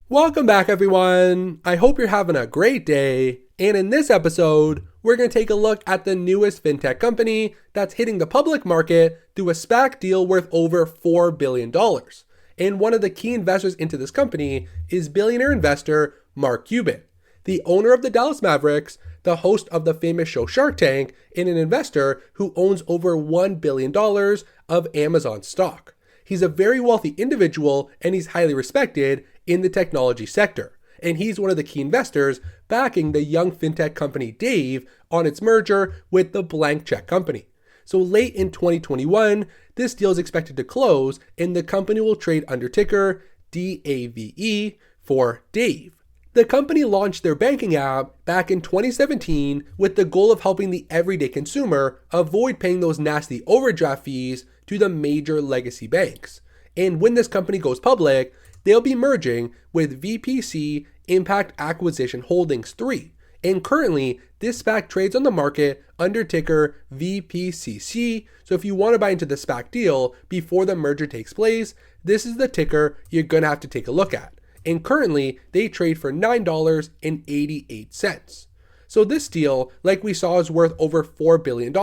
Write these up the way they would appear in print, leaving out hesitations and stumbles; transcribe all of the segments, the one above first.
Welcome back, everyone. I hope you're having a great day. And in this episode, we're going to take a look at the newest fintech company that's hitting the public market through a SPAC deal worth over $4 billion. And one of the key investors into this company is billionaire investor Mark Cuban, the owner of the Dallas Mavericks, the host of the famous show Shark Tank, and an investor who owns over $1 billion of Amazon stock. He's a very wealthy individual and he's highly respected in the technology sector. And he's one of the key investors backing the young fintech company Dave on its merger with the Blank Check company. So late in 2021, this deal is expected to close and the company will trade under ticker DAVE for Dave. The company launched their banking app back in 2017 with the goal of helping the everyday consumer avoid paying those nasty overdraft fees to the major legacy banks. And when this company goes public, they'll be merging with VPC Impact Acquisition Holdings 3. And currently, this SPAC trades on the market under ticker VPCC. So if you want to buy into the SPAC deal before the merger takes place, this is the ticker you're going to have to take a look at. And currently, they trade for $9.88. So this deal, like we saw, is worth over $4 billion,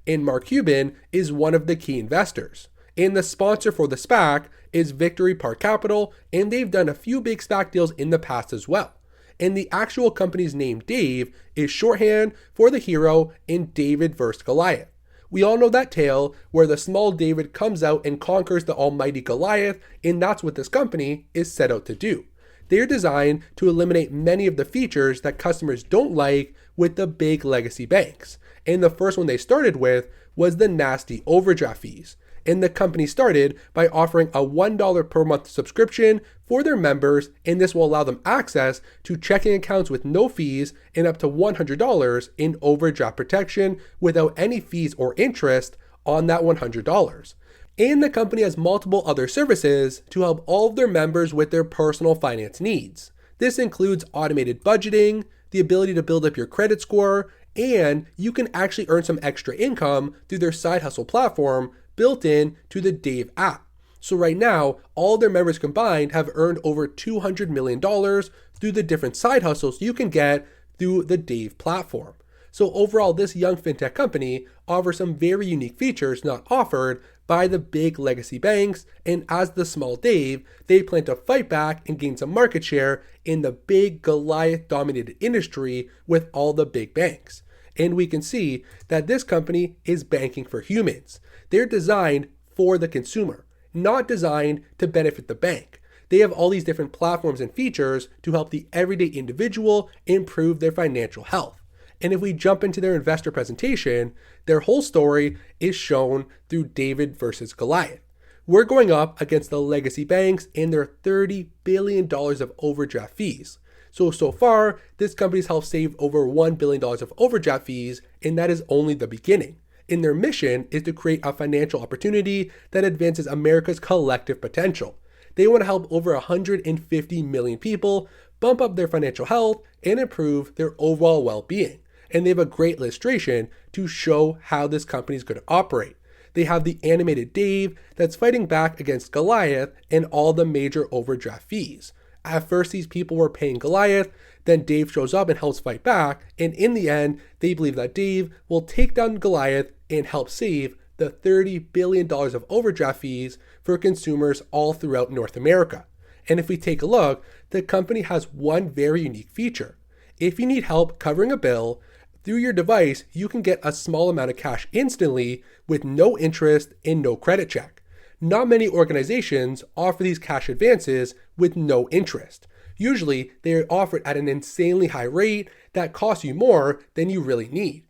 and Mark Cuban is one of the key investors. And the sponsor for the SPAC is Victory Park Capital, and they've done a few big SPAC deals in the past as well. And the actual company's name, Dave, is shorthand for the hero in David vs. Goliath. We all know that tale where the small David comes out and conquers the almighty Goliath, and that's what this company is set out to do. They're designed to eliminate many of the features that customers don't like with the big legacy banks. And the first one they started with was the nasty overdraft fees. And the company started by offering a $1 per month subscription for their members, and this will allow them access to checking accounts with no fees and up to $100 in overdraft protection without any fees or interest on that $100. And the company has multiple other services to help all of their members with their personal finance needs. This includes automated budgeting, the ability to build up your credit score, and you can actually earn some extra income through their side hustle platform built in to the Dave app. So right now, all their members combined have earned over $200 million through the different side hustles you can get through the Dave platform. So overall, this young fintech company offers some very unique features not offered by the big legacy banks, and as the small Dave, they plan to fight back and gain some market share in the big Goliath-dominated industry with all the big banks. And we can see that this company is banking for humans. They're designed for the consumer, not designed to benefit the bank. They have all these different platforms and features to help the everyday individual improve their financial health. And if we jump into their investor presentation, their whole story is shown through David versus Goliath. We're going up against the legacy banks and their $30 billion of overdraft fees. So far, this company's helped save over $1 billion of overdraft fees, and that is only the beginning. And their mission is to create a financial opportunity that advances America's collective potential. They want to help over 150 million people bump up their financial health and improve their overall well-being. And they have a great illustration to show how this company is going to operate. They have the animated Dave that's fighting back against Goliath and all the major overdraft fees. At first, these people were paying Goliath, then Dave shows up and helps fight back, and in the end, they believe that Dave will take down Goliath and help save the $30 billion of overdraft fees for consumers all throughout North America. And if we take a look, the company has one very unique feature. If you need help covering a bill, through your device, you can get a small amount of cash instantly with no interest and no credit check. Not many organizations offer these cash advances with no interest. Usually, they are offered at an insanely high rate that costs you more than you really need.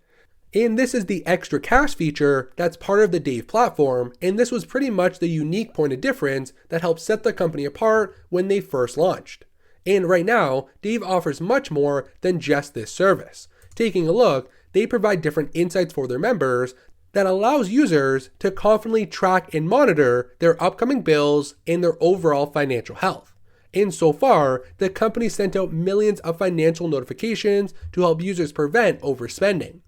And this is the extra cash feature that's part of the Dave platform, and this was pretty much the unique point of difference that helped set the company apart when they first launched. And right now, Dave offers much more than just this service. Taking a look, they provide different insights for their members that allows users to confidently track and monitor their upcoming bills and their overall financial health. And so far, the company sent out millions of financial notifications to help users prevent overspending.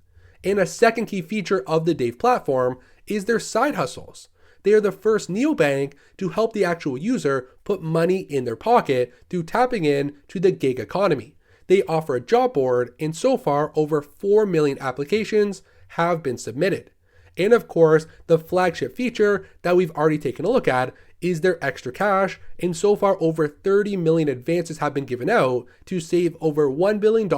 And a second key feature of the Dave platform is their side hustles. They are the first neobank to help the actual user put money in their pocket through tapping in to the gig economy. They offer a job board, and so far over 4 million applications have been submitted. And of course, the flagship feature that we've already taken a look at is their extra cash, and so far over 30 million advances have been given out to save over $1 billion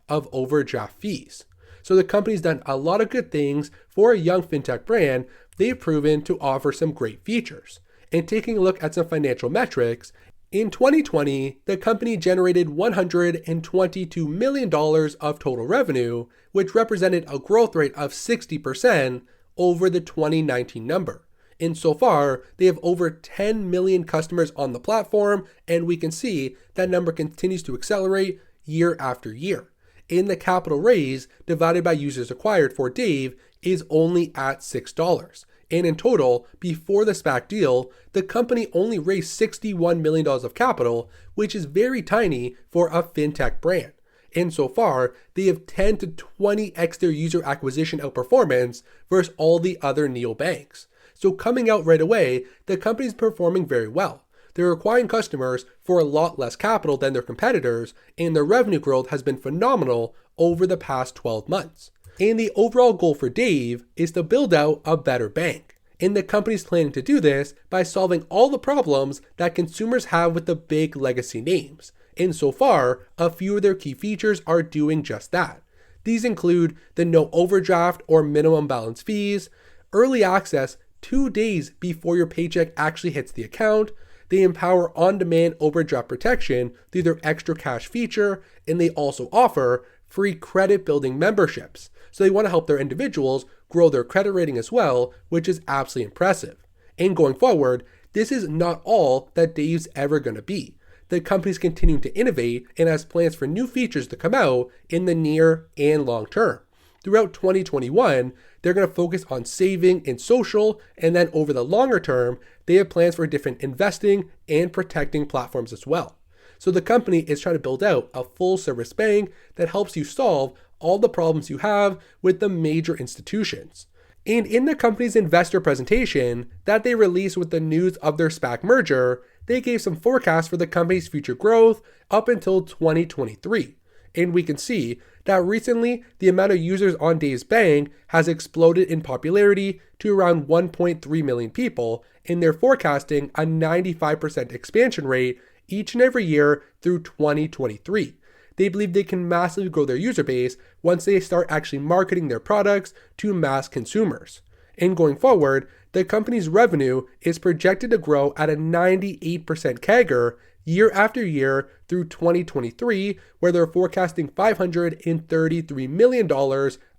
of overdraft fees. So the company's done a lot of good things for a young fintech brand. They've proven to offer some great features. And taking a look at some financial metrics, in 2020, the company generated $122 million of total revenue, which represented a growth rate of 60% over the 2019 number. And so far, they have over 10 million customers on the platform, and we can see that number continues to accelerate year after year. And the capital raise divided by users acquired for Dave is only at $6. And in total, before the SPAC deal, the company only raised $61 million of capital, which is very tiny for a fintech brand. And so far, they have 10 to 20x their user acquisition outperformance versus all the other neobanks. So coming out right away, the company is performing very well. They're acquiring customers for a lot less capital than their competitors, and their revenue growth has been phenomenal over the past 12 months. And the overall goal for Dave is to build out a better bank. And the company's planning to do this by solving all the problems that consumers have with the big legacy names. And so far, a few of their key features are doing just that. These include the no overdraft or minimum balance fees, early access 2 days before your paycheck actually hits the account. They empower on-demand overdraft protection through their extra cash feature, and they also offer free credit building memberships. So they want to help their individuals grow their credit rating as well, which is absolutely impressive. And going forward, this is not all that Dave's ever going to be. The company's continuing to innovate and has plans for new features to come out in the near and long term. Throughout 2021, they're going to focus on saving and social, and then over the longer term, they have plans for different investing and protecting platforms as well. So the company is trying to build out a full service bank that helps you solve all the problems you have with the major institutions. And in the company's investor presentation that they released with the news of their SPAC merger, they gave some forecasts for the company's future growth up until 2023. And we can see that recently the amount of users on Dave's bank has exploded in popularity to around 1.3 million people, and they're forecasting a 95% expansion rate each and every year through 2023. They believe they can massively grow their user base once they start actually marketing their products to mass consumers. And going forward, the company's revenue is projected to grow at a 98% CAGR year after year through 2023, where they're forecasting $533 million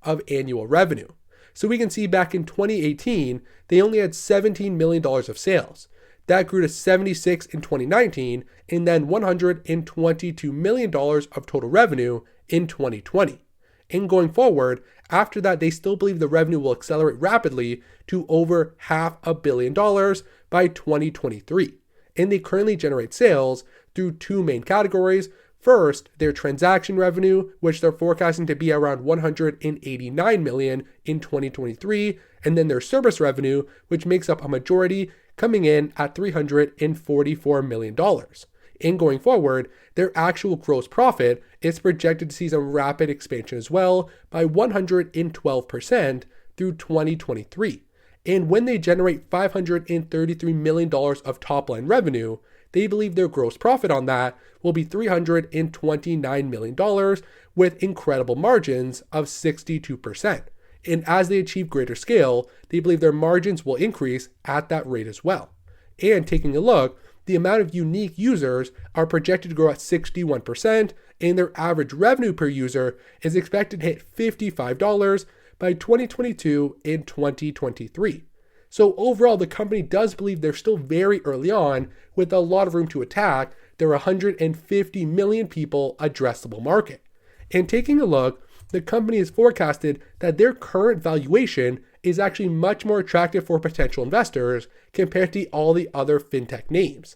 of annual revenue. So we can see back in 2018, they only had $17 million of sales. That grew to 76 in 2019, and then $122 million of total revenue in 2020. And going forward, after that, they still believe the revenue will accelerate rapidly to over $500 million by 2023. And they currently generate sales through two main categories. First, their transaction revenue, which they're forecasting to be around $189 million in 2023, and then their service revenue, which makes up a majority, coming in at $344 million. And going forward, their actual gross profit is projected to see some rapid expansion as well by 112% through 2023. And when they generate $533 million of top-line revenue, they believe their gross profit on that will be $329 million with incredible margins of 62%. And as they achieve greater scale, they believe their margins will increase at that rate as well. And taking a look, the amount of unique users are projected to grow at 61%, and their average revenue per user is expected to hit $55 by 2022 and 2023. So overall, the company does believe they're still very early on with a lot of room to attack their 150 million people addressable market. And taking a look, the company has forecasted that their current valuation is actually much more attractive for potential investors compared to all the other fintech names.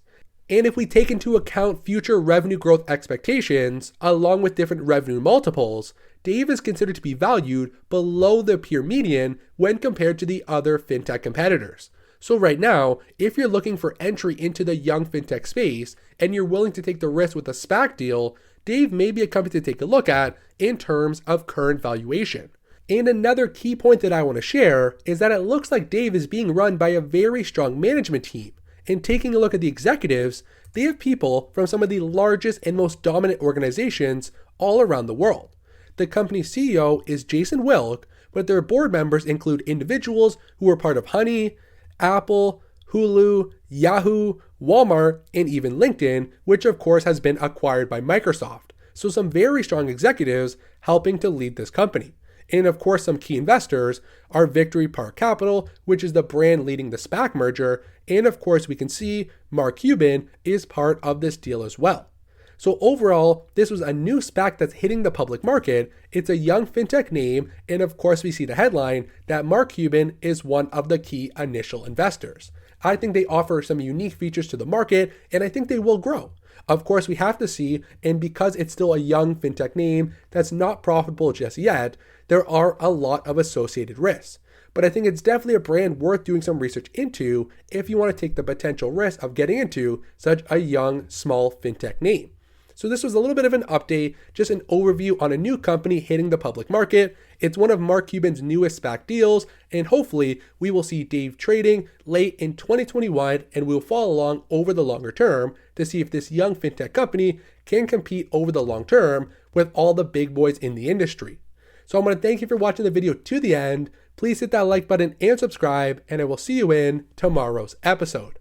And if we take into account future revenue growth expectations, along with different revenue multiples, Dave is considered to be valued below the peer median when compared to the other fintech competitors. So right now, if you're looking for entry into the young fintech space and you're willing to take the risk with a SPAC deal, Dave may be a company to take a look at in terms of current valuation. And another key point that I want to share is that it looks like Dave is being run by a very strong management team. And taking a look at the executives, they have people from some of the largest and most dominant organizations all around the world. The company's CEO is Jason Wilk, but their board members include individuals who are part of Honey, Apple, Hulu, Yahoo, Walmart, and even LinkedIn, which of course has been acquired by Microsoft. So some very strong executives helping to lead this company. And of course, some key investors are Victory Park Capital, which is the brand leading the SPAC merger. And of course, we can see Mark Cuban is part of this deal as well. So overall, this was a new SPAC that's hitting the public market. It's a young fintech name. And of course, we see the headline that Mark Cuban is one of the key initial investors. I think they offer some unique features to the market, and I think they will grow. Of course, we have to see, and because it's still a young fintech name that's not profitable just yet, there are a lot of associated risks. But I think it's definitely a brand worth doing some research into if you want to take the potential risk of getting into such a young, small fintech name. So this was a little bit of an update, just an overview on a new company hitting the public market. It's one of Mark Cuban's newest SPAC deals, and hopefully we will see Dave trading late in 2021, and we'll follow along over the longer term to see if this young fintech company can compete over the long term with all the big boys in the industry. So I want to thank you for watching the video to the end. Please hit that like button and subscribe, and I will see you in tomorrow's episode.